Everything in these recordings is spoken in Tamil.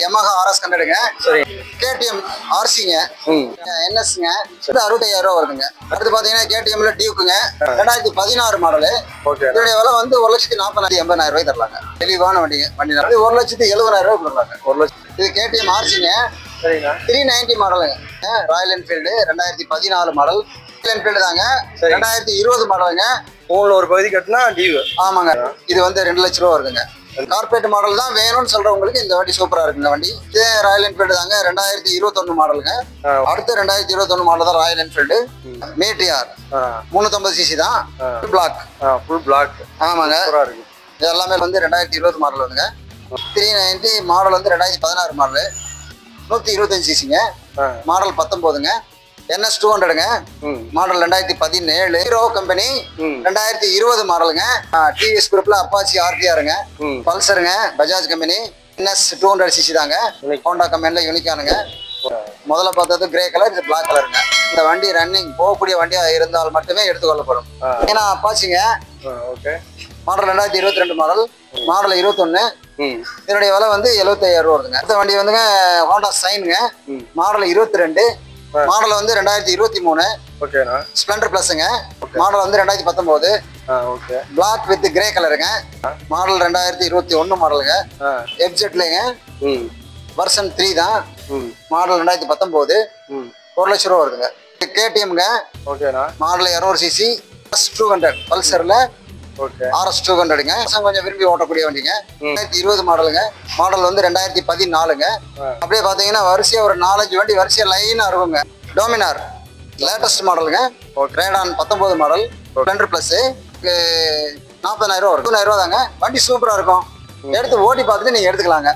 Yamaha RS 100ங்க. சரி. KTM RCங்க. NSங்க. 65000 ரூபாய் வருதுங்க. அடுத்து பாத்தீங்கன்னா KTMல Dukeங்க. 2016 மாடல். ஓகே. இதோட விலை வந்து 1,40,80,000 ரூபாய் தரலாங்க. தெளிவான வண்டிங்க. வண்டி 1,70,70,000 ரூபாய் கொடுக்கலாங்க. 1 லட்சம். இது KTM RCங்க. சரிங்க. 390 மாடலுங்க. Royal Enfield 2014 model. Royal Enfield தாங்க. 2020 மாடலுங்க. மூணுல ஒரு பகுதி கட்டினா டியூ. ஆமாங்க. இது வந்து 2 லட்சம் ரூபாய் வருதுங்க. கார்பரேட் மாடல் தான் வேணும்னு சொல்றவங்களுக்கு இந்த வண்டி சூப்பரா இருக்குங்க. வண்டி இது ராயல் என்ஃபீல்டு தாங்க. 2021 மாடலுங்க. அடுத்து 2021 மாடல் தான் ராயல் என்ஃபீல்டு மேட்டிஆர் 350 cc தான். Full black. ஆமாங்க. இது எல்லாமே வந்து 2020 மாடல் வந்துங்க. 390 மாடல் வந்து 2016 மாடல் 125 cc-ங்க. மாடல் 19ங்க. NS 200ங்க. மாடல் 2017. ஹீரோ கம்பெனி 2020 மாடலுங்க. TVS குரூப்ல அப்பாச்சி RTRங்க. பல்சருங்க. பஜாஜ் கம்பெனி NS 200 cc தாங்க. ஹோண்டா கம்பெனில யூனிக்கானுங்க. முதல்ல பார்த்தது கிரே கலர், இது பிளாக் கலருங்க. இந்த வண்டி ரன்னிங் போகக்கூடிய வண்டியா இருந்தால் மட்டுமே எடுத்துக்கொள்ளப்படும். ஏன்னா அப்பாச்சிங்க. ஓகே. Model 2022 model. மாடல் 21. இதனுடைய விலை வந்து 75,000 ரூபா வருதுங்க. இந்த வண்டி வந்துங்க ஹோண்டா சைனுங்க. மாடல் 22. மாடல் வந்து 2023. ஓகேண்ணா. ஸ்ப்ளெண்டர் பிளஸ்ங்க. மாடல் வந்து 2019. ஓகே. பிளாக் வித் கிரே கலருங்க. மாடல் 2021 மாடலுங்க. எஃப்ஜெட்லங்க. வெர்ஷன் 3 தான். மாடல் 2019. 1 லட்சம் ரூபா வருதுங்க. KTMங்க. ஓகேண்ணா. Model 200 cc 200 பல்சர்ல. ஓகே. RS 200ங்க. கொஞ்சம் விரும்பி ஓட்டக்கூடிய வண்டிங்க. 2020 மாடலுங்க. மாடல் வந்து 2014ங்க. அப்படியே பாத்தீங்கன்னா வரிசையா ஒரு 4-5 வண்டி வரிசையா லைனா இருக்குங்க. டோமினார் லேட்டஸ்ட் மாடலுங்க. Radon 19 model. ஸ்ப்ளெண்டர் பிளஸ் 40,000 ரூபா வரும். 2,000 ரூபா தாங்க. வண்டி சூப்பரா இருக்கும். எடுத்து ஓட்டி பார்த்துட்டு நீங்க எடுத்துக்கலாங்க.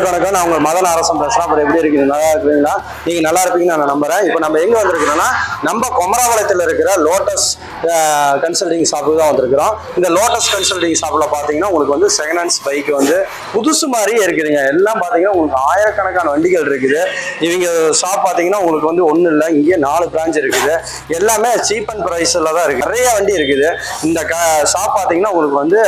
வணக்கம். நான் உங்கள் மதன் அரசன் பேசுகிறேன். அப்புறம் எப்படி இருக்குது? நல்லா இருக்குங்களா? நீங்கள் நல்லா இருப்பீங்கன்னு நான் நம்புகிறேன். இப்போ நம்ம எங்கே வந்திருக்கிறோன்னா நம்ம கொமராபாளையத்தில் இருக்கிற லோட்டஸ் கன்சல்டிங் ஷாப்புக்கு தான் வந்திருக்கிறோம். இந்த லோட்டஸ் கன்சல்டிங் ஷாப்பில் பார்த்தீங்கன்னா உங்களுக்கு வந்து செகண்ட் ஹேண்ட்ஸ் பைக் வந்து புதுசு மாதிரியே இருக்குதுங்க. எல்லாம் பார்த்தீங்கன்னா உங்களுக்கு ஆயிரக்கணக்கான வண்டிகள் இருக்குது. இவங்க ஷாப் பார்த்தீங்கன்னா உங்களுக்கு வந்து ஒன்றும் இல்லை, இங்கே 4 பிரான்ச் இருக்குது. எல்லாமே சீப் அண்ட் ப்ரைஸில் தான் இருக்குது. நிறைய வண்டி இருக்குது. இந்த ஷாப் பார்த்தீங்கன்னா உங்களுக்கு வந்து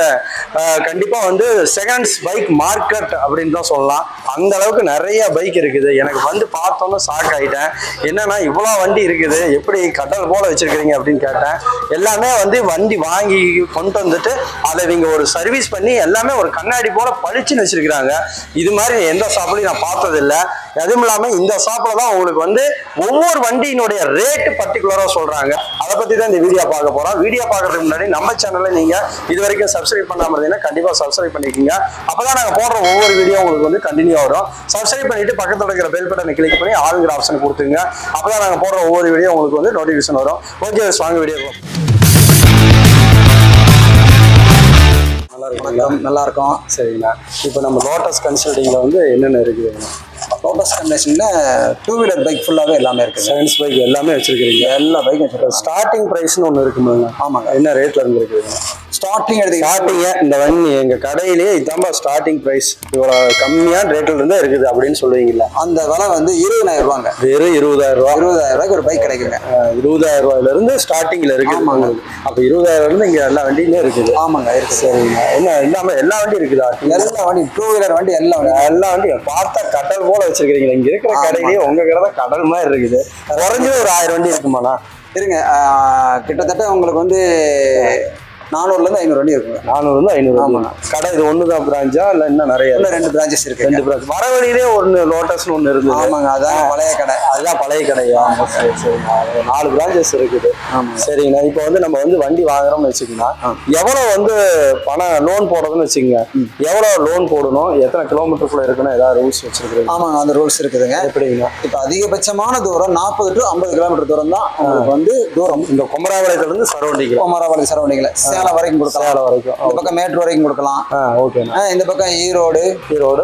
கண்டிப்பாக வந்து செகண்ட் ஹேண்ட்ஸ் பைக் மார்க்கெட் அப்படின்னு தான் சொல்லலாம். அந்த அளவுக்கு நிறைய பைக் இருக்குது. எனக்கு வந்து பார்த்தோன்னு ஷாக் ஆகிட்டேன். என்னன்னா இவ்வளோ வண்டி இருக்குது, எப்படி கடல் போல வச்சிருக்கிறீங்க அப்படின்னு கேட்டேன். எல்லாமே வந்து வண்டி வாங்கி கொண்டு வந்துட்டு அதை இவங்க ஒரு சர்வீஸ் பண்ணி எல்லாமே ஒரு கண்ணாடி போல பளிச்சுன்னு வச்சிருக்கிறாங்க. இது மாதிரி எந்த ஷாப்லையும் நான் பார்த்ததில்லை. அதுவும் இல்லாமல் இந்த ஷாப்பில் தான் உங்களுக்கு வந்து ஒவ்வொரு வண்டியினுடைய ரேட்டு பர்டிகுலராக சொல்கிறாங்க. அதை பற்றி தான் இந்த வீடியோ பார்க்க போகிறோம். வீடியோ பார்க்கறதுக்கு முன்னாடி நம்ம சேனலில் நீங்கள் இது வரைக்கும் சப்ஸ்கிரைப் பண்ணாமல் இருந்தீங்கன்னா கண்டிப்பாக சப்ஸ்கிரைப் பண்ணிக்கோங்க. அப்போ தான் நாங்கள் போடுற ஒவ்வொரு வீடியோ உங்களுக்கு வந்து கண்டினியூ வரும். சப்ஸ்கிரைப் பண்ணிட்டு பக்கத்தில் இருக்கிற பெல் பட்டனை கிளிக் பண்ணி ஆளுங்கிற ஆப்ஷன் கொடுத்துங்க. அப்போ தான் நாங்கள் போடுற ஒவ்வொரு வீடியோ உங்களுக்கு வந்து நோட்டிஃபிகேஷன் வரும். ஓகே, வாங்க வீடியோ. நல்லா இருக்கும். சரிங்களா. இப்போ நம்ம லோட்டஸ் கன்சல்டிங்ல வந்து என்னென்ன இருக்குது? லோட்டஸ் கன்சல்டிங்ல 2 வீலர் பைக் ஃபுல்லாவே எல்லாமே இருக்குது. சயின்ஸ் பைக் எல்லாமே வச்சிருக்கீங்க. எல்லா பைக்கும் வச்சிருக்கோம். ஸ்டார்டிங் பிரைஸ்னு ஒன்று இருக்குமாங்க? ஆமாங்க. என்ன ரேட்ல இருந்து இருக்குது? ஸ்டார்டிங் இந்த வண்டி எங்க கடையிலேயே இதாம்பா ஸ்டார்டிங் பிரைஸ், இவ்வளோ கம்மியான ரேட்ல இருந்தா இருக்குது அப்படின்னு சொல்லுவீங்களா? அந்த விலை வந்து 20,000 ரூபாங்க. வெறும் 20,000 ரூபா. 20,000 ரூபாய்க்கு ஒரு பைக் கிடைக்குங்க. 20,000 ரூபாயில இருந்து ஸ்டார்டிங்ல இருக்கு. அப்ப 20,000 இருந்து இங்க எல்லா வண்டியுமே இருக்குது. ஆமாங்க, இருக்கு. சரிங்க. என்ன எல்லாமே எல்லா வண்டி இருக்குதா? எல்லா வண்டி 2 வீலர் வண்டி எல்லா வண்டியும் பார்த்தா கடல் போல வச்சிருக்கீங்க. இங்க இருக்கிற கடையிலேயே உங்க கடை தான் கடல் மாதிரி இருக்குது. குறைஞ்சது ஒரு 1000 வண்டி இருக்குமாண்ணா? இருங்க. கிட்டத்தட்ட உங்களுக்கு வந்து 400லேருந்து 500 வண்டி இருக்குங்க. 400லேருந்து 500. ஆமாங்க. கடை இது ஒன்று தான் பிரான்ச்சா இல்லை இன்னும் நிறைய? இன்னும் 2 பிரான்ச்சஸ் இருக்கு. 2 பிரான்ச். வர வழியிலே ஒன்று லோட்டஸ்னு ஒன்று இருக்குது. ஆமாங்க, அதான் பழைய கடை. அதுதான் பழைய கடையா? சரி சரிங்க. 4 பிரான்ச்சஸ் இருக்குது. ஆமாம். சரிங்கண்ணா. இப்போ வந்து நம்ம வந்து வண்டி வாங்குறோம்னு வச்சுக்கோங்க, எவ்வளோ வந்து பணம் லோன் போடுறதுன்னு வச்சுக்கோங்க, எவ்வளோ லோன் போடணும், எத்தனை கிலோமீட்டருக்குள்ள இருக்குன்னு ஏதாவது ரூல்ஸ் வச்சிருக்கீங்க? ஆமாங்க, அந்த ரூல்ஸ் இருக்குதுங்க. எப்படிங்க? இப்போ அதிகபட்சமான தூரம் 40 to 50 கிலோமீட்டர் தூரம் தான் உங்களுக்கு வந்து தூரம். இந்த குமராபாளையத்திலிருந்து சரௌண்டிங்ல சேலம் வரைக்கும் கொடுக்கலாம். சேலம் வரைக்கும். இந்த பக்கம் மேட்டூர் வரைக்கும் கொடுக்கலாம். ஓகேண்ணா. இந்த பக்கம் ஈரோடு,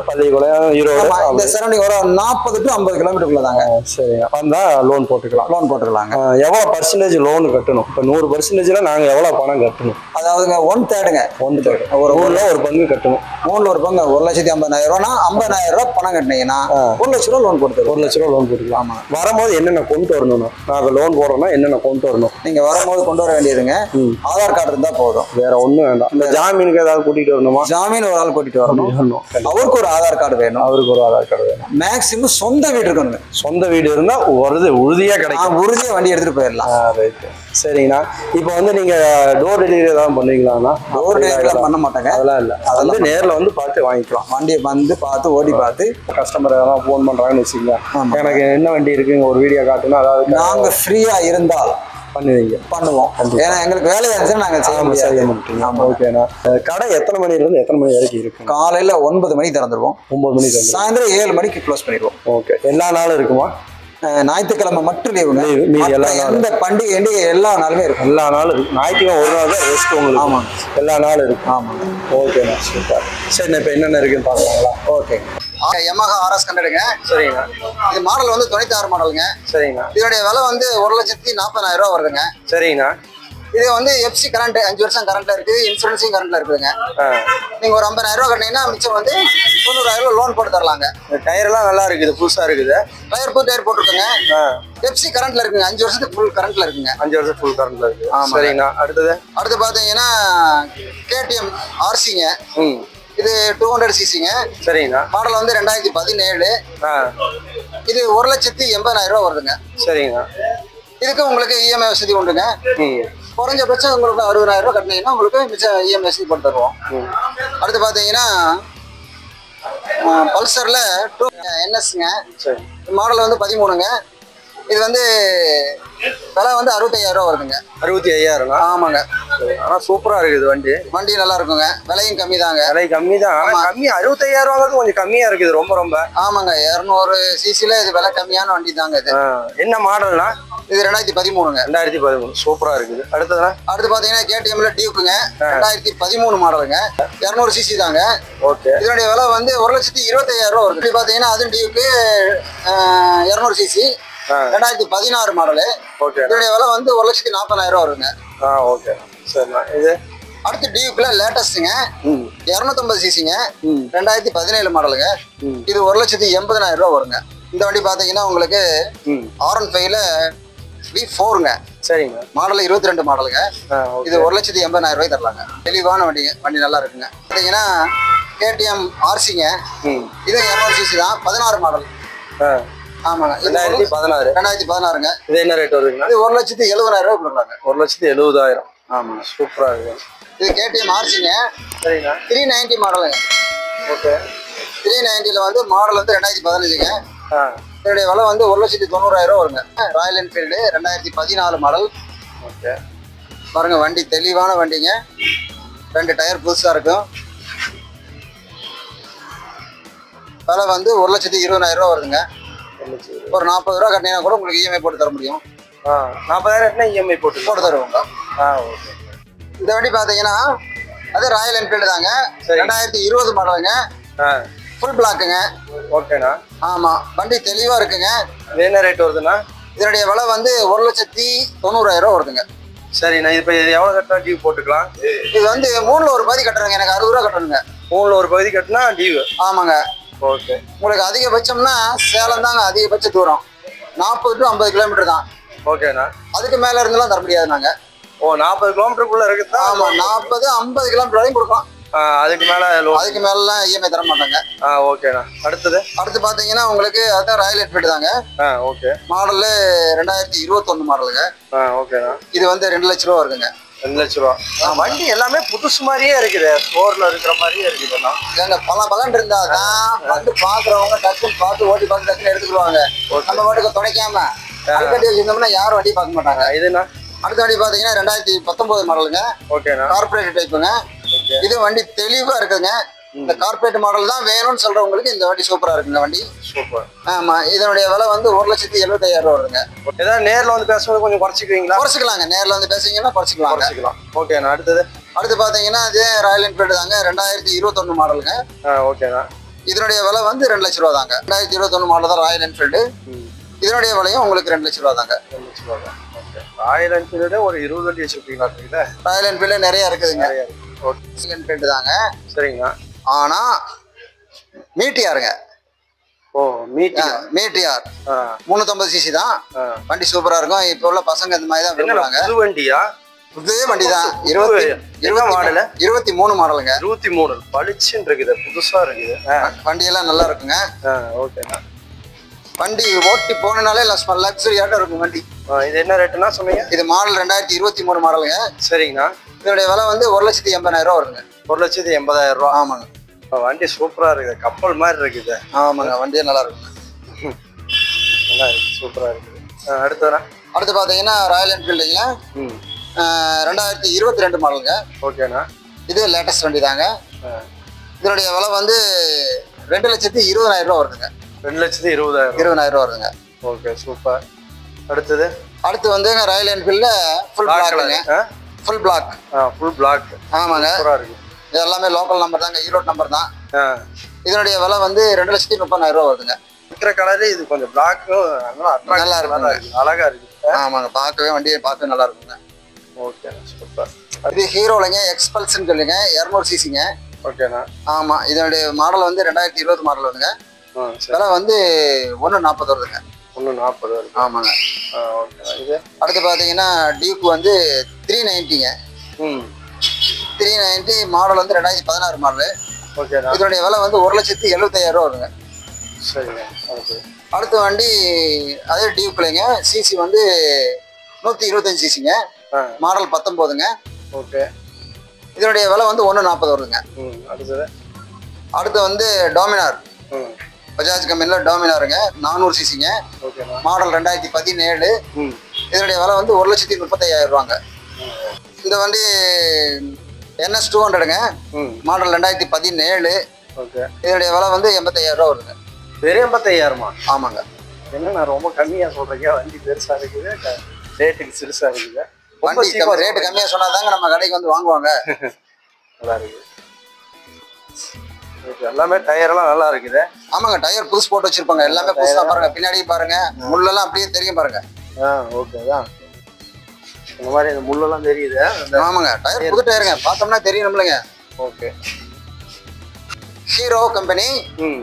பள்ளிக்குளம், ஈரோடு, இந்த சரௌண்டிங் ஒரு 40 to 50 கிலோமீட்டருக்குள்ள தாங்க. சரிங்க. வந்தா லோன் போட்டுக்கலாங்க. எவ்வளோ பர்சன்டேஜ் லோன் கட்டணும்? இப்போ 100%ல நாங்கள் எவ்வளோ பணம் கட்டணும்? அதாவதுங்க 1/3ங்க. 1/3 ஒரு பங்கு கட்டணும். 1 பங்கு 1,50,000 50,000 ரூபா பணம் கட்டினீங்கன்னா 1 லட்ச ரூபா லோன் கொடுத்துருவோம். 1 லட்ச ரூபா லோன் கொடுத்துக்கலாம். ஆமாம். வரும்போது என்னென்ன கொண்டு வரணும்னா, நாங்கள் லோன் போடுறோம்னா என்னென்ன கொண்டு வரணும்? நீங்கள் வரும்போது கொண்டு வர வேண்டியதுங்க ஆதார் கார்டு இருந்தால் போதும், வேற ஒன்றும் வேண்டாம். இந்த ஜாமீனுக்கு ஏதாவது கூட்டிகிட்டு வரணுமா? ஜாமீன் ஒரு ஆள் கூட்டிகிட்டு வரணும். அவருக்கு ஒரு ஆதார் கார்டு வேணும். மேக்ஸிமம் சொந்த வீடு இருக்கணுங்க. சொந்த வீடு இருந்தால் உறுதியாக கிடைக்கும். உறுதியாக வண்டி எடுத்துகிட்டு போயிடலாம். ரைட்டு. சரிங்கண்ணா. இப்போ வந்து நீங்கள் டோர் டெலிவரி ஏதாவது பண்ணுவீங்களாண்ணா? டோர் டெலிவரிலாம் பண்ண மாட்டாங்க. அதெல்லாம் இல்லை. அது வந்து நேரில் வந்து பார்த்து வாங்கிக்கலாம். வண்டியை வந்து பார்த்து ஓடி பார்த்து கஸ்டமர் எதாவது ஃபோன் பண்ணுறாங்கன்னு வச்சுக்கோங்க, எனக்கு என்ன வண்டி இருக்குங்க ஒரு வீடியோ காட்டுன்னா, அதாவது நாங்கள் ஃப்ரீயாக இருந்தால் பண்ணுவோம். ஏன்னா எங்களுக்கு வேலையாக இருந்துச்சுன்னா நாங்கள் செய்ய முடியும். ஆமாம். ஓகேண்ணா. கடை எத்தனை மணிலேருந்து எத்தனை மணி வரைக்கும் இருக்கும்? காலையில் 9 மணிக்கு திறந்துருவோம். 9 மணிக்கு. சாயந்தரம் 7 மணிக்கு க்ளோஸ் பண்ணிடுவோம். ஓகே. எல்லா நாளும் இருக்குமா? ஞாயிற்றுக்கிழமை மட்டும் லீவுங்க. எல்லா எந்த பண்டிகை எல்லா நாளுமே இருக்கும். எல்லா நாளும் இருக்கு. ஞாயிற்றுக்கிழமை ஒரு நாள் தான் ரெஸ்ட் உங்களுக்கு. ஆமாம், எல்லா நாளும் இருக்கு. ஆமாங்க. ஓகேண்ணா, சூப்பர். சரிண்ணா, இப்போ என்னென்ன இருக்குன்னு பார்க்கலாங்களா? ஓகே. Yamaha RS 100ங்க. சரிங்கண்ணா. இது மாடல் வந்து 96 மாடலுங்க. சரிங்கண்ணா. இதனுடைய விலை வந்து 1,40,000 ரூபா வருதுங்க. சரிங்கண்ணா. இது வந்து FC கரண்ட் 5 வருஷம் கரண்ட்ல இருக்கு, இன்சூரன்ஸும் கரண்ட்ல இருக்குதுங்க. நீங்க ஒரு 50,000 ரூபா கட்டினீங்கன்னா மிச்சம் வந்து 90,000 லோன் போட்டு தரலாங்க. டயர் எல்லாம் நல்லா இருக்குது, புதுசா இருக்குது. டயர் புது டயர் போட்டுருக்குங்க. FC கரண்ட்ல இருக்குங்க, 5 வருஷத்துக்கு ஃபுல் கரண்ட்ல இருக்குங்க. 5 வருஷம் ஃபுல் கரண்ட்ல இருக்கு. சரிங்கண்ணா. அடுத்து பாத்தீங்கன்னா KTM RCங்க. இது 200 cc-ங்க. சரிங்கண்ணா. மாடல் வந்து 2017. இது 1,80,000 ரூபா வருதுங்க. சரிங்கண்ணா. இதுக்கு உங்களுக்கு EMI வசதி உண்டுங்க. குறைஞ்சபட்சம் உங்களுக்கு 60,000 ரூபா கட்டினீங்கன்னா உங்களுக்கு மிச்சம் EMI வசதி போட்டு தருவோம். அடுத்து பார்த்தீங்கன்னா பல்சர்ல NSங்க. மாடல் வந்து 13ங்க. இது வந்து விலை வந்து 65,000 ரூபா வருதுங்க. 65,000? ஆமாங்க. ஆனால் சூப்பராக இருக்குது வண்டி நல்லா இருக்குங்க. விலையும் கம்மி தாங்க. விலை கம்மி தான். கம்மி 65,000 ரூபாய்க்கு கொஞ்சம் கம்மியாக இருக்குது. ரொம்ப ஆமாங்க. 200 cc-ல இது விலை கம்மியான வண்டி தாங்க. இது என்ன மாடல்னா? இது 2013ங்க. 2013 சூப்பரா இருக்குது. அடுத்து பாத்தீங்கன்னா KTM-ல டியூக்குங்க. 2013 மாடலுங்க. 200 cc தாங்க. ஓகே. இதனுடைய விலை வந்து 1,25,000 ரூபா வருது. பாத்தீங்கன்னா அதுவும் டியூக்கு 200 cc 2016 மாடலு. ஓகே. இதனுடைய விலை வந்து 1,40,000 ரூபா வருங்க. ஓகே. சரிண்ணா. இது அடுத்து டியூக்ல லேட்டஸ்ட்டுங்க. 250 cc-ங்க. 2017 மாடலுங்க. இது 1,80,000 ரூபா வருங்க. இந்த வண்டி பாத்தீங்கன்னா உங்களுக்கு R15ல V4ங்க. சரிங்க. மாடல் 22 மாடலுங்க. இது 1,80,000 ரூபாய் தரலாங்க. தெளிவான வண்டிங்க. வண்டி நல்லா இருக்குங்க. பாத்தீங்கன்னா KTM RCங்க. இது 200 cc தான். 16 மாடல். ஆமாங்க. 2016ங்க. இது என்ன ரேட் வருதுங்க? இது 1,70,000 ரூபாய் கொடுக்குறாங்க. 1,70,000. ஆமாங்க. சூப்பரா இருக்கு. இது KTM RCங்க. சரிங்க. 390 மாடலுங்க. ஓகே. 390ல வந்து மாடல் வந்து 2015ங்க. இதனுடைய விலை வந்து 1,90,000 ரூபா வருங்க. Royal Enfield 2014 model. ஓகே. பாருங்க வண்டி தெளிவான வண்டிங்க. 2 டயர் புதுசா இருக்கும். விலை வந்து 1,20,000 ரூபா வருதுங்க. ஒரு 40 ரூபா கட்டினீங்கன்னா கூட உங்களுக்கு EMI போட்டு தர முடியும். 40,000 EMI போட்டு தருவோங்க. ஓகே. இந்த வண்டி பார்த்தீங்கன்னா அது ராயல் என்ஃபீல்டு தாங்க. 2020 மாடலுங்க. ஃபுல் பிளாக்குங்க. ஓகேண்ணா. ஆமாம். வண்டி தெளிவாக இருக்குங்க. இது என்ன ரேட் வருதுண்ணா? இதனுடைய விலை வந்து 1,90,000 ரூபா வருதுங்க. சரிண்ணா. இப்போ எவ்வளோ கட்டினா டியூ போட்டுக்கலாம்? இது வந்து 3ல் ஒரு பகுதி கட்டுறேங்க. எனக்கு 60 ரூபா கட்டணுங்க. 3ல் ஒரு பகுதி கட்டினா டியூ? ஆமாங்க. ஓகே. உங்களுக்கு அதிகபட்சம்னா சேலம் தாங்க அதிகபட்ச தூரம். 40 to 50 கிலோமீட்டர் தான். ஓகேண்ணா. அதுக்கு மேலே இருந்தெல்லாம் தர முடியாது நாங்கள். 40 கிலோமீட்டருக்குள்ள இருக்குதா? ஆமாம். 40-50 கிலோமீட்டர் வரையும் கொடுக்கலாம். அதுக்கு மேலாம் EMI தர மாட்டாங்க. ஓகேண்ணா. அடுத்து பார்த்தீங்கன்னா உங்களுக்கு அதான் ராயல் என்ஃபீல்டு தாங்க. ஓகே. மாடலு 2021 மாடலுங்க. ஓகேண்ணா. இது வந்து 2 லட்ச ரூபா வருதுங்க. 2 லட்ச ரூபா. வண்டி எல்லாமே புதுசு மாதிரியே இருக்குது, ஸ்டோர்ல இருக்கிற மாதிரியே இருக்குது எல்லாம். இல்லைங்க, பல இருந்தாதான் வந்து பாக்குறவங்க டக்குன்னு பார்த்து ஓட்டி பார்த்து டக்குன்னு எடுத்துக்குவாங்க. நம்ம பாட்டுக்கு துடைக்காம கட்டி வச்சிருந்தோம்னா யாரும் வண்டி பார்க்க மாட்டாங்க. இதுனா அடுத்த வண்டி பாத்தீங்கன்னா 2019 மாடலுங்க. ஓகேண்ணா. கார்பரேட் டைப்புங்க. இது வண்டி தெளிவா இருக்குங்க. இந்த கார்பரேட் மாடல் தான் வேணும்னு சொல்றவங்களுக்கு இந்த வண்டி சூப்பரா இருக்குங்க வண்டி. சூப்பர். ஆமா, இதனுடைய விலை வந்து 1,75,000 ரூபா வருதுங்க. ஏதாவது நேர்ல வந்து பேசும்போது கொஞ்சம் குறைச்சிக்குவீங்களா? குறைச்சிக்கலாங்க, நேர்ல வந்து பேசுறீங்கன்னா குறைச்சிக்கலாம். ஓகேண்ணா. அடுத்து பாத்தீங்கன்னா இதே ராயல் என்ஃபீல்டு தாங்க, 2021 மாடலுங்க. ஓகேண்ணா. இதனுடைய விலை வந்து 2 லட்ச ரூபா தாங்க. 2021 மாடல் தான் ராயல் என்ஃபீல்டு. இதனுடைய விலையும் உங்களுக்கு 2 லட்ச ரூபா தாங்க. 2 லட்ச ரூபா தான். ஓகே. ராயல் என்ஃபீல்டு ஒரு 20 வண்டி வச்சிருக்கீங்களா? ராயல் என்ஃபீல்டு நிறைய இருக்குதுங்க. ஓகே. என்ஃபீல்டு தாங்க. சரிங்கண்ணா. ஆனா மீட்டியாருங்க. ஓ, மீட்டியார் 350 cc தான். வண்டி சூப்பரா இருக்கும். இப்ப உள்ள பசங்க இந்த மாதிரி தான் விரும்புறாங்க. புது வண்டியா? புது வண்டி தான். 23 மாடலுங்க. 23 பளிச்சுன்னு இருக்குது, புதுசா இருக்குது. வண்டியெல்லாம் நல்லா இருக்குங்க. ஓகேண்ணா. வண்டி ஓட்டி போனாலே லக்ஸரியாட்டம் இருக்கும் வண்டி. இது என்ன ரேட்டுன்னா சொன்னீங்க? இது மாடல் 2023 மாடலுங்க. சரிங்கண்ணா. இதோடைய விலை வந்து 1,80,000 ரூபா வருங்க. 1,80,000 ரூபா. ஆமாங்க. வண்டி சூப்பரா இருக்குது, கப்பல் மாதிரி இருக்குது. ஆமாங்க, வண்டியே நல்லா இருக்குங்க. நல்லா இருக்கு, சூப்பரா இருக்குது. அடுத்து பாத்தீங்கன்னா ராயல் என்ஃபீல்டுங்க. 2022 மாடலுங்க. ஓகேண்ணா. இது லேட்டஸ்ட் வண்டி தாங்க. இதனுடைய விலை வந்து 2,20,000 ரூபா வருதுங்க. 2,20,000 ரூபா வருதுங்க. Okay, super. அடுத்து வந்து ராயல் என்ஃபீல்ட்ல ஃபுல் பிளாக்ங்க. Full black. ஆமாங்க. சூப்பரா இருக்கு. இது எல்லாமே லோக்கல் நம்பர் தாங்க, ஈரோடு நம்பர் தான். இதனுடைய விலை வந்து 2,30,000 ரூபா வருதுங்க. இருக்கிற கலரு இது கொஞ்சம் பிளாக் நல்லா இருக்கு, அழகா இருக்கு. ஆமாங்க, வண்டியை பார்க்கவே நல்லா இருக்குங்க. Okay, super. இது ஹீரோலங்க, எக்ஸ்பல்ஸ்ன்னு சொல்லுங்க, 200 cc-ங்க. ஓகேண்ணா. ஆமா, இதனுடைய மாடல் வந்து 2020 மாடல் வருதுங்க. விலை வந்து 1,40,000 வருதுங்க. 1,40,000 வருது. ஆமாங்க. ஓகேண்ணா. இது அடுத்து பாத்தீங்கன்னா டியூக் வந்து 390ங்க. 390 மாடல் வந்து 2016 மாடல். ஓகேண்ணா. இதனுடைய விலை வந்து 1,75,000 ரூபா வருங்க. சரிங்க. ஓகே. அடுத்த வண்டி அதே டியூக்லங்க, சிசி வந்து 125 cc-ங்க. மாடல் 19ங்க. ஓகே. இதனுடைய விலை வந்து 1,40,000 வருதுங்க. அடுத்து வந்து டாமினார், பஜாஜ் கம்பெனியில் டாமினாருங்க, 400 cc-ங்க. மாடல் 2017. இதனுடைய விலை வந்து 1,35,000 ரூபாங்க. இந்த வண்டி NS 200ங்க. மாடல் 2017. இதனுடைய விலை வந்து 85,000 ரூபா வருதுங்க. வெறும் 85,000? ஆமாங்க. என்னண்ணா ரொம்ப கம்மியாக சொல்கிறீங்க? வண்டி பெருசாக இருக்குது, ரேட்டுக்கு சிறுசாக இருக்குது. வண்டி ரேட்டு கம்மியாக சொன்னா தாங்க நம்ம கடைக்கு வந்து வாங்குவாங்க. நல்லா இருக்குது. எல்லாமே டயர்லாம் நல்லா இருக்குது. ஆமாங்க, டயர் புதுசு போட்டு வச்சிருப்பாங்க, எல்லாமே புதுசா பாருங்க. பின்னாடி பாருங்க, முள்ளெல்லாம் அப்படியே தெரியும் பாருங்க. ஓகே தான். இந்த மாதிரி இந்த முள்ளெல்லாம் தெரியுது. ஆமாங்க, டயர் புது டயருங்க, பார்த்தோம்னா தெரியும் நம்மளுங்க. ஓகே. ஹீரோ கம்பெனி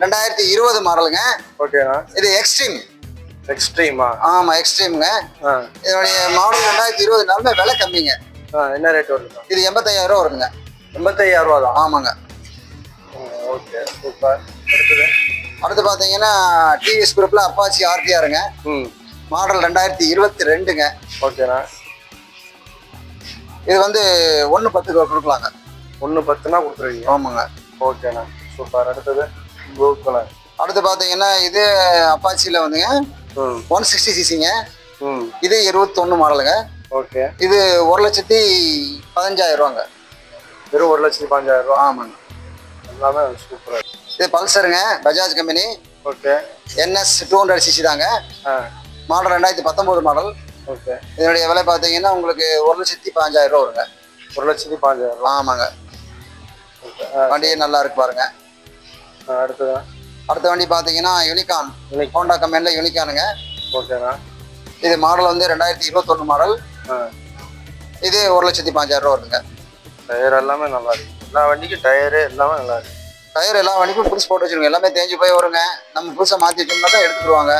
2020 மாடலுங்க. ஓகேண்ணா. இது எக்ஸ்ட்ரீமா? ஆமா, எக்ஸ்ட்ரீம்ங்க. இதனுடைய மாடல் 2020 விலை கம்மிங்க. என்ன ரேட் வருது? இது 85,000 ரூபா வருங்க. 85,000 ரூபா தான்? ஆமாங்க. Okay, super. அடுத்து பாத்தீங்கன்னா டிவிஎஸ் குரூப்ல அப்பாச்சி RTRங்க. மாடல் 2022ங்க. ஓகேண்ணா. இது வந்து 1,10 கொடுக்கலாங்க. 1,10னா கொடுத்துருவீங்க? ஆமாங்க. ஓகேண்ணா, சூப்பர். Blue colour. அடுத்து பாத்தீங்கன்னா இது அப்பாச்சியில வந்துங்க 160 cc-ங்க. இது 21 மாடலுங்க. ஓகே. இது 1,15,000 ரூபாங்க. வெறும் 1,15,000 ரூபா? ஆமாங்க. எல்லாமே சூப்பரா. இது பல்சருங்க, Bajaj company. Okay. NS 200 cc தாங்க. Model 2019 model. ஓகே. இதனுடைய விலை பாத்தீங்கன்னா உங்களுக்கு 1,15,000 ரூபா வருங்க. 1,15,000 ரூபா? ஆமாங்க. வண்டி நல்லா இருக்கு பாருங்க. அடுத்த வண்டி பாத்தீங்கன்னா யூனிகான், ஹோண்டா கம்பெனில யூனிகானுங்க. ஓகேண்ணா. இது மாடல் வந்து 2021 மாடல். இது 1,15,000 ரூபா வருதுங்க. டயர் எல்லாமே நல்லா இருக்கு. எல்லா வண்டிக்கும் டயரு எல்லாமே நல்லா இருக்கு. டயர் எல்லா வண்டிக்கும் புதுசு போட்டு வச்சிருக்கோங்க, எல்லாமே தேஞ்சு போய் வருங்க. நம்ம புதுசாக மாற்றி வச்சோம்னா தான் எடுத்துருவாங்க.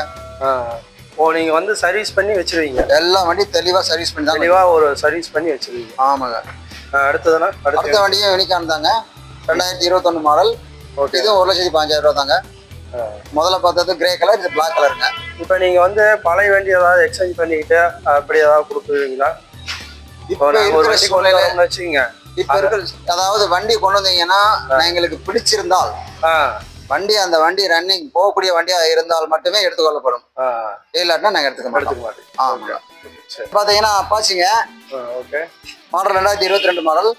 ஓ, நீங்க வந்து சர்வீஸ் பண்ணி வச்சிருவீங்க? எல்லா வண்டியும் தெளிவாக சர்வீஸ் பண்ணி தான். தெளிவாக ஒரு சர்வீஸ் பண்ணி வச்சிருவீங்க? ஆமாங்க. அடுத்ததுன்னா அடுத்த வண்டியும் யூனிகான் தாங்க, 2021 மாடல். இதுவும் 1,15,000 ரூபா தாங்க. முதல்ல பார்த்தது கிரே கலர், இது பிளாக் கலருங்க. இப்போ நீங்கள் வந்து பழைய வண்டி ஏதாவது எக்ஸ்சேஞ்ச் பண்ணிக்கிட்டு அப்படி ஏதாவது கொடுத்துருவீங்களா? இப்ப இருக்கிற சூழ்நிலை வச்சுக்கோங்க. இப்ப இருக்கிற அதாவது வண்டி கொண்டு வந்தீங்கன்னா எங்களுக்கு பிடிச்சிருந்தால் வண்டி அந்த வண்டி ரன்னிங் போகக்கூடிய வண்டியா இருந்தால் மட்டுமே எடுத்துக்கொள்ளப்படும். இல்லாட்டினா நாங்க எடுத்துக்க மாட்டோம். ஆமா. பாத்தீங்கன்னா அப்பாச்சிங்க மாடல் 2022 மாடல்.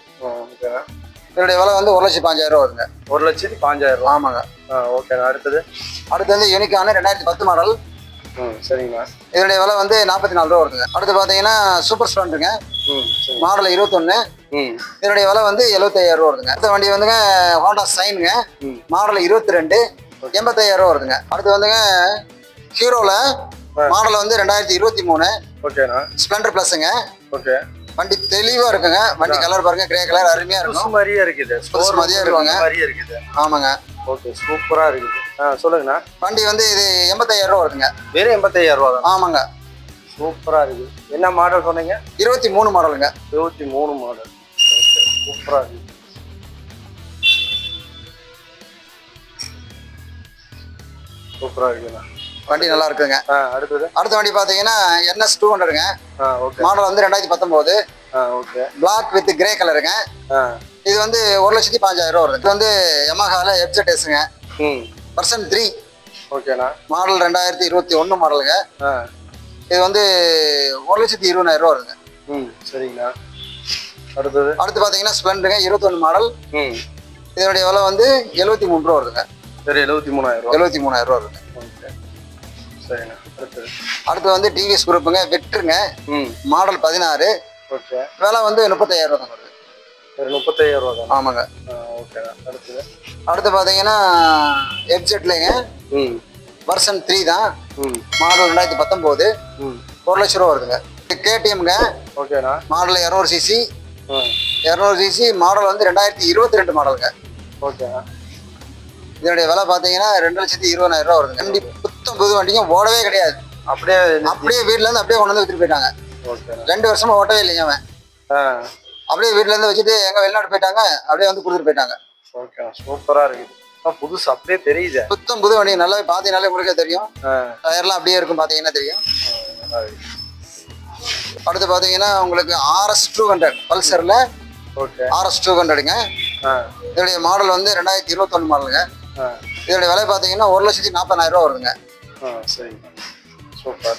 இதனுடைய விலை வந்து 1,05,000 வருங்க. 1,05,000. ஆமாங்க. ஓகே. அடுத்து வந்து யூனிக்கான 2010 மாடல். சரிங்களா. இதனுடைய விலை வந்து 44 ரூபா வருதுங்க. அடுத்து பாத்தீங்கன்னா சூப்பர் ஸ்ப்ளெண்டருங்க. மாடல் 21. இதனுடைய விலை வந்து 75,000 ரூபா வருதுங்க. அடுத்த வண்டி வந்துங்க ஹோண்டா சைனுங்க. மாடல் 22. 85,000 ரூபா வருதுங்க. அடுத்து வந்துங்க ஹீரோல மாடல் வந்து 2023. ஓகேண்ணா. ஸ்ப்ளெண்டர் பிளஸ்ங்க. ஓகே. வண்டி தெளிவா இருக்குங்க. வண்டி கலர் பாருங்க, கிரே கலர் அருமையா இருக்கும். மாதிரியே இருக்குது. ஸ்போர்ட்ஸ் மாதிரியே இருக்குங்க. மாதிரியே இருக்குது. ஆமாங்க. ஓகே, சூப்பரா இருக்குது. சொல்லுங்கண்ணா. வண்டி வந்து இது 85,000 ரூபா வருதுங்க. வெறும் 85,000 ரூபா தான். ஆமாங்க. சூப்பரா இருக்குது. என்ன மாடல் சொன்னீங்க? 23 மாடலுங்க. 23 மாடல். சூப்பரா இருக்கு. சூப்பரா இருக்குண்ணா. வண்டி நல்லா இருக்குங்க. அடுத்த வண்டி பாத்தீங்கன்னா NS 200ங்க. மாடல் வந்து 2019. ஓகே. பிளாக் வித் கிரே கலருங்க. இது வந்து 1,05,000 ரூபா வருது. இது வந்து Yamahaல FZSங்க. வெர்ஷன் 3. ஓகேண்ணா. மாடல் 2021 மாடலுங்க. இது வந்து 1,20,000 ரூபா வருதுங்க. சரிங்கண்ணா. அடுத்து பாத்தீங்கன்னா ஸ்ப்ளெண்டருங்க 21 மாடல். இதனுடைய விலை வந்து 73 ரூபா வருதுங்க. சரி, 73,000 ரூபா. 73,000 ரூபா வருதுங்க. சரிண்ணா. அடுத்து வந்து டிவிஎஸ் குரூப்புங்க வெட்டுருங்க. மாடல் 16. ஓகே. விலை வந்து 35,000 ரூபா தான் வருது. 35,000 ரூபா தான். ஆமாங்க. ஓகேண்ணா. அடுத்து பாத்தீங்கன்னா FZலங்க. வெர்ஷன் 3 தான். மாடல் 2019. 1,00,000 ரூபா வருதுங்க. KTMங்க. ஓகேண்ணா. Model 200 CC. 200 சிசி மாடல் வந்து 2022 மாடலுங்க. ஓகேண்ணா. இதனுடைய விலை பாத்தீங்கன்னா 2,20,000 ரூபா வருதுங்க. வண்டி புத்தம் புது வண்டிக்கும் ஓடவே கிடையாது. அப்படியே வீட்டுல இருந்து அப்படியே கொண்டு வந்து வித்துட்டு போயிட்டாங்க. 2 வருஷமா ஓட்டவே இல்லைங்க அவன். அப்படியே வீட்டுல இருந்து வச்சுட்டு எங்க வெளிநாடு போயிட்டாங்க, அப்படியே வந்து கொடுத்துட்டு போயிட்டாங்க. ஓகே, சூப்பரா இருக்குது. புதுசு அப்படியே தெரியுது. புத்தம் புது வண்டி நல்லா பாத்தீங்கன்னாலே உங்களுக்கே தெரியும். டயர்லாம் அப்படியே இருக்கும், பாத்தீங்கன்னா தெரியும். அடுத்து பாத்தீங்கன்னா உங்களுக்கு RS 200 பல்சர்ல. RS 200ங்க. இதோடைய மாடல் வந்து 2021 மாடலுங்க. இதோடைய விலை பாத்தீங்கன்னா 1,40,000 ரூபா வருதுங்க. சரி, சூப்பர்.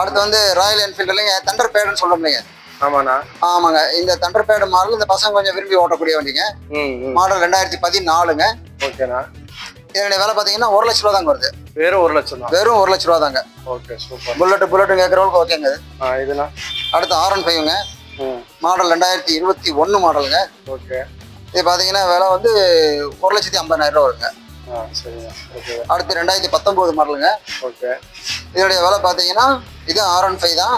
அடுத்து வந்து ராயல் என்ஃபீல்டு இல்லைங்க, தண்டர் பேடுன்னு சொல்றோம்லைங்க. ஆமாண்ணா. ஆமாங்க. இந்த தண்டர் பேடு மாடல் இந்த பசங்க கொஞ்சம் விரும்பி ஓட்டக்கூடிய வண்டிங்க. மாடல் 2014ங்க. ஓகேண்ணா. இதனுடைய விலை பாத்தீங்கன்னா 1,00,000 ரூபா தாங்க வருது. வெறும் 1,00,000 தான். வெறும் 1,00,000 ரூபா தாங்க. Okay, super. புல்லட் கேட்கறவங்களுக்கு ஓகேங்க. இதுனா அடுத்து R15ங்க. மாடல் 2021 மாடலுங்க. ஓகே. இது பாத்தீங்கன்னா விலை வந்து 1,50,000 ரூபா வருங்க. அடுத்து 2019 மாடலுங்க. ஓகே. இதனுடைய விலை பாத்தீங்கன்னா இது R15 தான்.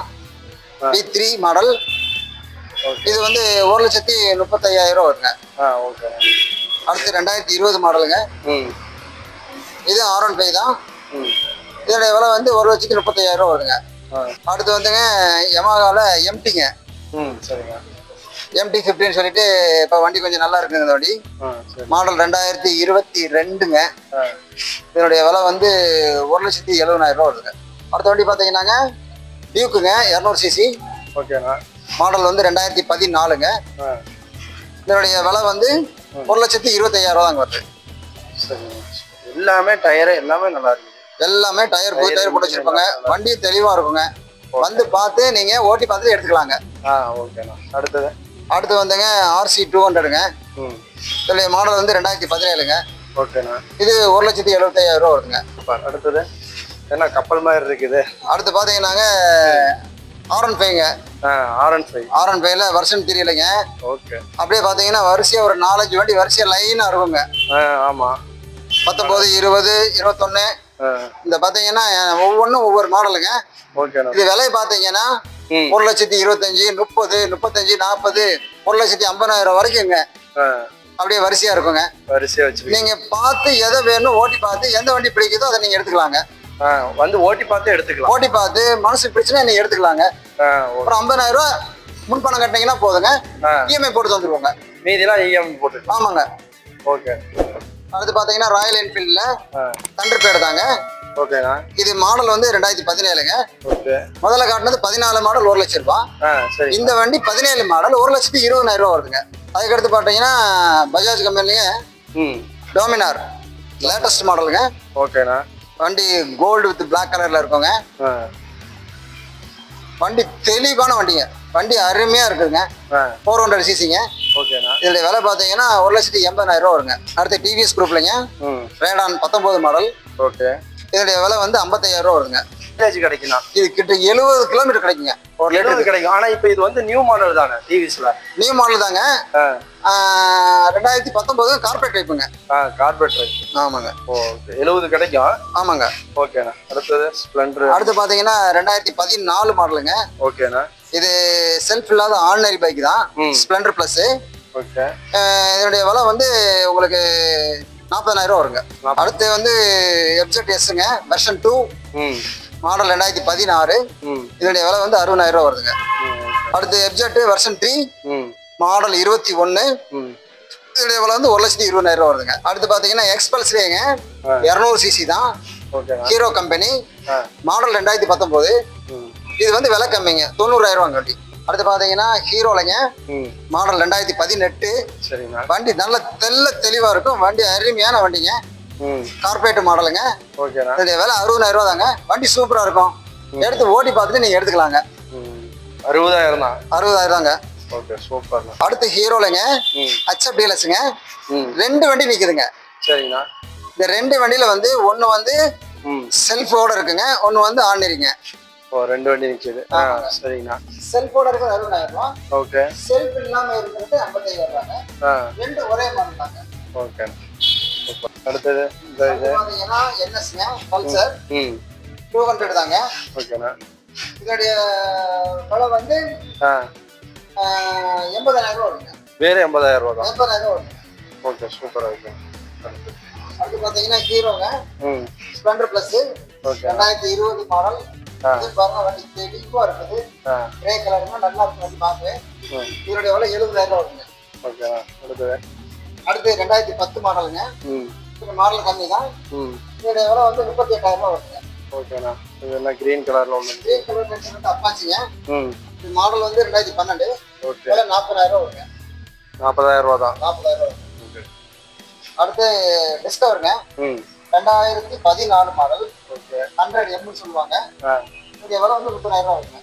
V3 model. இது வந்து 1,35,000 ரூபா வருங்க. ஓகே. அடுத்து 2020 மாடலுங்க. இது R15 தான். இதனுடைய விலை வந்து 1,35,000 ரூபா வருங்க. அடுத்து வந்துங்க Yamahaல MTங்க. சரிங்க. MT-15 சொல்லிட்டு இப்போ வண்டி கொஞ்சம் நல்லா இருக்குங்க. இந்த வண்டி மாடல் 2022ங்க. இதனுடைய விலை வந்து 1,70,000 ரூபா வருதுங்க. அடுத்த வண்டி பார்த்தீங்கன்னாங்க டியூக்குங்க 200 சிசி. ஓகேண்ணா. மாடல் வந்து 2014ங்க. இதனுடைய விலை வந்து 1,25,000 ரூபா தாங்க வருது. சரிங்க. எல்லாமே டயரு எல்லாமே நல்லா இருக்கு. எல்லாமே டயர் புது டயர் போட்டு வச்சிருப்பாங்க. வண்டி தெளிவா இருக்குங்க. வந்து பார்த்து நீங்க ஓட்டி பார்த்து எடுத்துக்கலாங்க. ஓகேண்ணா. அடுத்து வந்துங்க RC 200ங்க. இதனுடைய மாடல் வந்து 2017ங்க. ஓகேண்ணா. இது 1,75,000 ரூபா வருதுங்க. அடுத்தது என்ன கப்பல் மாதிரி இருக்குது. அடுத்து பாத்தீங்கன்னாங்க R15ங்க. R15ல வெர்ஷன் 3 இல்லைங்க. ஓகே. அப்படியே பாத்தீங்கன்னா வரிசையா ஒரு 4-5 வண்டி வரிசையா லைனா இருக்குங்க. ஆமா. 19, 20, 21 இந்த பாத்தீங்கன்னா ஒவ்வொன்றும் ஒவ்வொரு மாடலுங்க. ஓகேண்ணா. இது விலை பாத்தீங்கன்னா 1,25,000, 30, 35, 40, 1,50,000 வரைக்குங்க. அப்படியே வரிசையா இருக்குங்க. வரிசையா வச்சு நீங்க பார்த்து எதை வேணும் ஓட்டி பார்த்து எந்த வண்டி பிடிக்குதோ அதை நீங்க எடுத்துக்கலாங்க. வந்து ஓட்டி பார்த்து எடுத்துக்கலாம். ஓட்டி பார்த்து மனசு பிடிச்சுன்னா நீங்க எடுத்துக்கலாங்க. ஒரு 50,000 ரூபா முன்பணம் கட்டினீங்கன்னா போதுங்க. EMI போட்டு தந்துருவாங்க. மீதிலாம் EMI போட்டு. ஆமாங்க. ஓகே. அடுத்து பாத்தீங்கன்னா ராயல் என்ஃபீல்ட்ல தண்டர் பேடு தாங்க. ஓகேண்ணா. இது மாடல் வந்து 2017ங்க. ஓகே. முதல்ல காட்டினது 14 மாடல் 1 லட்சம் ரூபாய். சரி. இந்த வண்டி 17 மாடல் 1,20,000 ரூபா வருதுங்க. அதுக்கடுத்து பார்த்தீங்கன்னா பஜாஜ் கம்பெனிலேயே டோமினார் லேட்டஸ்ட் மாடலுங்க. ஓகேண்ணா. வண்டி கோல்டு வித் பிளாக் கலர்ல இருக்குங்க. வண்டி தெளிவான வண்டிங்க. வண்டி அருமையா இருக்குதுங்க. 400 சிசிங்க. ஓகேண்ணா. இதோட விலை பார்த்தீங்கன்னா 1,80,000 ரூபா வருங்க. அடுத்து டிவிஎஸ் குரூப்லங்க ரேடான் 19 மாடல். ஓகே. இதோடைய விலை வந்து 55,000 ரூபா வருங்க. கிடைக்குண்ணா. இது கிட்ட 70 கிலோமீட்டர் கிடைக்குங்க. ஒரு லிட்டர் கிடைக்கும். ஆனா இப்போ இது வந்து நியூ மாடல் தானே டிவிஎஸ்ல? நியூ மாடல் தாங்க. 2019 கார்பரேட் டைப்புங்க. Corporate type. ஆமாங்க. ஓகே. 70 கிடைக்கும். ஆமாங்க. ஓகேண்ணா. அடுத்தது ஸ்ப்ளெண்டர். அடுத்து பாத்தீங்கன்னா 2014 மாடலுங்க. ஓகேண்ணா. இது செல்ஃப் இல்லாத ஆர்டினரி பைக் தான். Splendor plus. ஓகே. இதனுடைய விலை வந்து உங்களுக்கு 40,000 ரூபா வருங்க. அடுத்து வந்து FZSங்க வெர்ஷன் 2 மாடல் 2016. இதனுடைய விலை வந்து 60,000 ரூபா வருதுங்க. அடுத்து FZ வெர்ஷன் 3 மாடல் 21. இதனுடைய விலை வந்து 1,20,000 ரூபா வருதுங்க. அடுத்து பாத்தீங்கன்னா எக்ஸ்பல்ஸ்லேங்க 200 சிசி தான். Hero company model 2019. இது வந்து விலை கம்மிங்க 90,000 ரூபாங்க வண்டி. அடுத்து பாத்தீங்கன்னா ஹீரோலங்க மாடல் 2018. சரிண்ணா. வண்டி நல்ல தெளிவா இருக்கும். வண்டி அருமையான வண்டிங்க. கார்பரேட் மாடலுங்க. ஓகேண்ணா. இதோடைய விலை 60,000 ரூபா தாங்க. வண்டி சூப்பரா இருக்கும். எடுத்து ஓட்டி பார்த்துட்டு நீங்க எடுத்துக்கலாங்க. 60,000 தான். 60,000 தாங்க. ஓகே. சூப்பர்ண்ணா. அடுத்து ஹீரோலங்க HF டீலர்ஸுங்க 2 வண்டி நிக்குதுங்க. சரிங்கண்ணா. இந்த 2 வண்டியில வந்து ஒன்னு வந்து செல்ஃபோட இருக்குங்க, ஒன்னு வந்து ஆர்டினரிங்க. 2 வண்டி நிக்குது. சரிங்கண்ணா. செல்ஃபோட இருக்கிறது 60,000 ரூபா. ஓகே. செல்ஃப் இல்லாம இருக்கிறது 55,000 ரூபாங்க. ரெண்டு ஒரே மாடல் தாங்க. ஓகே. அடுத்தது இந்த இது பாத்தீங்கன்னா NSங்க பல்சர் 200 தாங்க. ஓகேண்ணா. இதோடைய விலை வந்து 80,000 ரூபா வருங்க. வேற 80,000 ரூபா தான். 80,000 ரூபா வருங்க. ஓகே. சூப்பரா இருக்கு. அடுத்து பாத்தீங்கன்னா ஹீரோங்க ஸ்ப்ளெண்டர் பிளஸ். ஓகே. 2020 மாடல். இது பாருங்க வண்டி தெளிவா இருக்குது. கிரே கலர்னா நல்லா இருக்கு வண்டி பார்க்க. இதோட விலை 70,000 ரூபா வருங்க. ஓகேண்ணா. அடுத்து 2010 மாடலுங்க. இந்த மாடல் கம்மி தான். இதோட விலை வந்து 38,000 ரூபா வருங்க. ஓகேண்ணா. இது என்ன கிரீன் கலர்ல ஒன்று? கிரீன் கலர் வந்து அப்பாச்சிங்க. இந்த மாடல் வந்து 2012. ஓகே. விலை 40,000 ரூபா வருங்க. 40,000 ரூபா தான். 40,000 ரூபா. அடுத்து டிஸ்கவருங்க 2014 மாடல். ஓகே. 100M சொல்லுவாங்க. இந்த விலை வந்து 30,000 ரூபா வருங்க.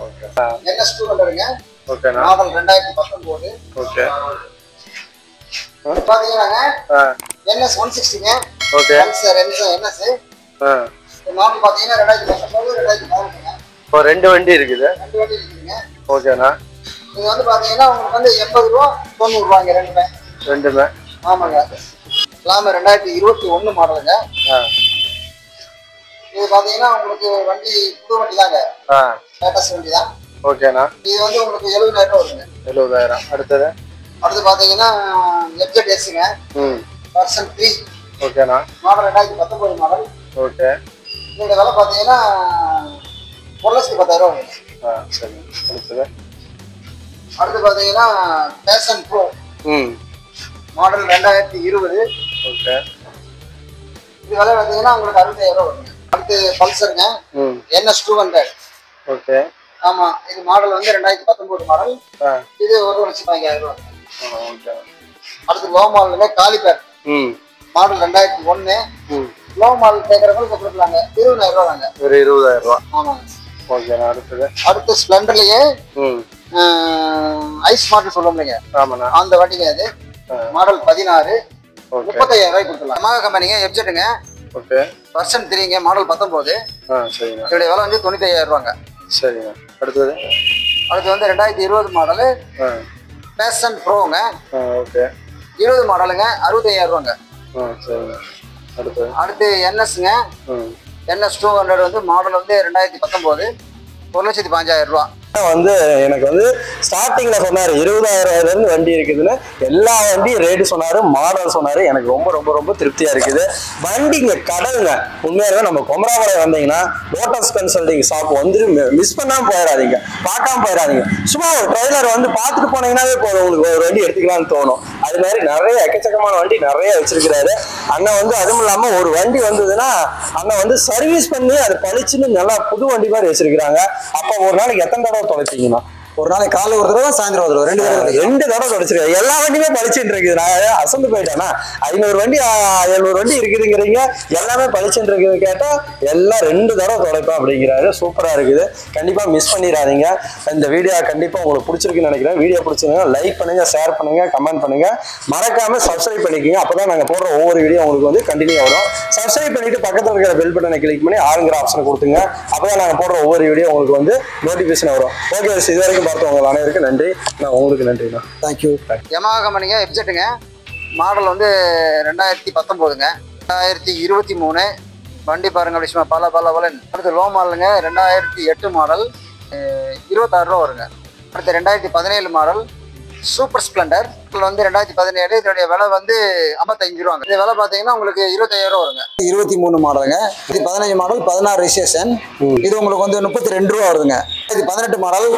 ஓகே. NS 200ங்க. ஓகேண்ணா. மாடல் 2019. ஓகே. பாத்தீங்கன்னா NS 160ங்க. ஓகே. Pulsar NS. இந்த மாடல் பாத்தீங்கன்னா 2019 2014ங்க. இப்போ 2 வண்டி இருக்குது. 2 வண்டி இருக்குதுங்க. ஓகேண்ணா. இது வந்து பாத்தீங்கன்னா உங்களுக்கு வந்து 80 ரூபா 90 ரூபாங்க ரெண்டுமே. ரெண்டுமே. ஆமாங்க. எல்லாமே 2021 மாடலுங்க. இது பாத்தீங்கன்னா உங்களுக்கு வண்டி புது வண்டி தாங்க. லேட்டஸ்ட் வண்டி தான். ஓகேண்ணா. இது வந்து உங்களுக்கு 70,000 ரூபா வருங்க. 70,000. அடுத்து பாத்தீங்கன்னா FZSங்க வெர்ஷன் 3. ஓகேண்ணா. Model 2019 model. ஓகே. இதோட விலை பாத்தீங்கன்னா 1,10,000 ரூபா வருங்க. சரி. அடுத்து பாத்தீங்கன்னா பேஷன் ப்ரோ மாடல் 2020. ஓகே. இது விலை பாத்தீங்கன்னா உங்களுக்கு 60,000 ரூபா வருங்க. அடுத்து பல்சருங்க NS 200. ஓகே. ஆமா. இது மாடல் வந்து 2019 மாடல். இது 1,05,000 ரூபா. ஓகே. அடுத்து லோ மாடலுங்க காலிபர் மாடல் 2001. லோ மாடல் கேட்கறவங்களுக்கு கொடுக்கலாங்க 20,000 ரூபா தாங்க. ஒரு 20,000 ரூபா. ஆமாங்க. ஓகேண்ணா. அடுத்து ஸ்ப்ளெண்டர்லயே ஐஸ் மாடல் சொல்லுவோம்லங்க. ஆமாண்ணா. அந்த வண்டிங்க அது மாடல் 16. 35,000 ரூபாய்க்கு கொடுக்கலாம். Yamaha கம்பெனிங்க FZங்க. ஓகே. வெர்ஷன் 3ங்க மாடல் 19. சரிண்ணா. இதோட விலை வந்து 95,000 ரூபாங்க. சரிண்ணா. அடுத்து வந்து 2020 மாடலு பேஷன் ப்ரோங்க. ஓகே. 20 மாடலுங்க 65,000 ரூபாங்க. சரிண்ணா. அடுத்து NSங்க NS 200 வந்து மாடல் வந்து 2019. 1,15,000 ரூபா. வந்து எனக்கு வந்து ஸ்டார்டிங்ல சொன்னாரு 20,000 ரூபாயிலிருந்து வண்டி இருக்குதுன்னு. எல்லா வண்டியும் ரேட்டு சொன்னாரு, மாடல் சொன்னாரு. எனக்கு ரொம்ப ரொம்ப ரொம்ப திருப்தியா இருக்குது. வண்டிங்க கடலுங்க. உண்மையாவே நம்ம கொமராபாளையம் வந்தீங்கன்னா லோட்டஸ் கன்சல்டிங் ஷாப் வந்து மிஸ் பண்ணாம போயிடாதீங்க, பார்க்காம போயிடாதீங்க. சும்மா ஒரு ட்ரெய்லர் வந்து பார்த்துட்டு போனீங்கன்னாவே போதும், உங்களுக்கு ஒரு வண்டி எடுத்துக்கலாம்னு தோணும். அது மாதிரி நிறைய எக்கச்சக்கமான வண்டி நிறைய வச்சிருக்கிறாரு அண்ணன் வந்து. அதுவும் இல்லாம ஒரு வண்டி வந்ததுன்னா அண்ணன் வந்து சர்வீஸ் பண்ணி அது பளிச்சுன்னு நல்லா புது வண்டி மாதிரி வச்சிருக்கிறாங்க. அப்ப ஒரு நாளைக்கு எத்தனை தடவை தொலைச்சிங்கன்னா? ஒரு நாளைக்கு காலையில் ஒரு தடவை சாயந்தரம் ஒரு தடவை 2 தடவை தொலைச்சிருக்காரு. எல்லா வண்டியுமே பளிச்சுட்டு இருக்குது. நான் அசந்து போயிட்டேன்னா 500 வண்டி 700 வண்டி இருக்குதுங்கிறீங்க, எல்லாமே பளிச்சுட்டு இருக்குது. கேட்டா எல்லாம் 2 தடவை தொலைப்பேன் அப்படிங்கிறாரு. சூப்பரா இருக்குது. கண்டிப்பா மிஸ் பண்ணிடாதீங்க. இந்த வீடியோ கண்டிப்பா உங்களுக்கு பிடிச்சிருக்குன்னு நினைக்கிறேன். வீடியோ பிடிச்சிருந்தா லைக் பண்ணுங்க, ஷேர் பண்ணுங்க, கமெண்ட் பண்ணுங்க. மறக்காம சப்ஸ்கிரைப் பண்ணிக்கோங்க. அப்பதான் நாங்க போடுற ஒவ்வொரு வீடியோ உங்களுக்கு வந்து கண்டினியூ வரும். சப்ஸ்கிரைப் பண்ணிட்டு பக்கத்துல இருக்கிற பெல் பட்டனை கிளிக் பண்ணி ஆளுங்கிற ஆப்ஷனை கொடுத்துங்க. அப்பதான் நாங்க போடுற ஒவ்வொரு வீடியோ உங்களுக்கு வந்து நோட்டிபிகேஷன் வரும். ஓகே, இது வரைக்கும் பார்த்தவங்க அனைவருக்கும் நன்றி. நான் உங்களுக்கு நன்றிண்ணா. தேங்க்யூ. யமஹா கம்பெனிங்க எப்ஜெட்டுங்க. மாடல் வந்து 2019ங்க. 2023 வண்டி பாருங்க. அப்படி சும்மா பல அடுத்து லோ மாடலுங்க. 2008 மாடல் 26 ரூபா வருங்க. அடுத்து 2017 மாடல் சூப்பர் ஸ்ப்ளெண்டர் வந்து 2017. இதனுடைய விலை வந்து 55 ரூபாங்க. இந்த விலை பார்த்தீங்கன்னா உங்களுக்கு 25 ரூபா வருங்க. 23 மாடலுங்க. இது 15 மாடல் 16 ரெஜிஸ்ட்ரேஷன். இது உங்களுக்கு வந்து 32 ரூபா வருதுங்க. இது 18 மாடல்.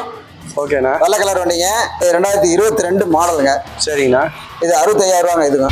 ஓகேண்ணா. வெள்ளை கலர் வண்டிங்க. 2022 மாடலுங்க. சரிங்கண்ணா. இது 65 ரூபாங்க இதுங்க.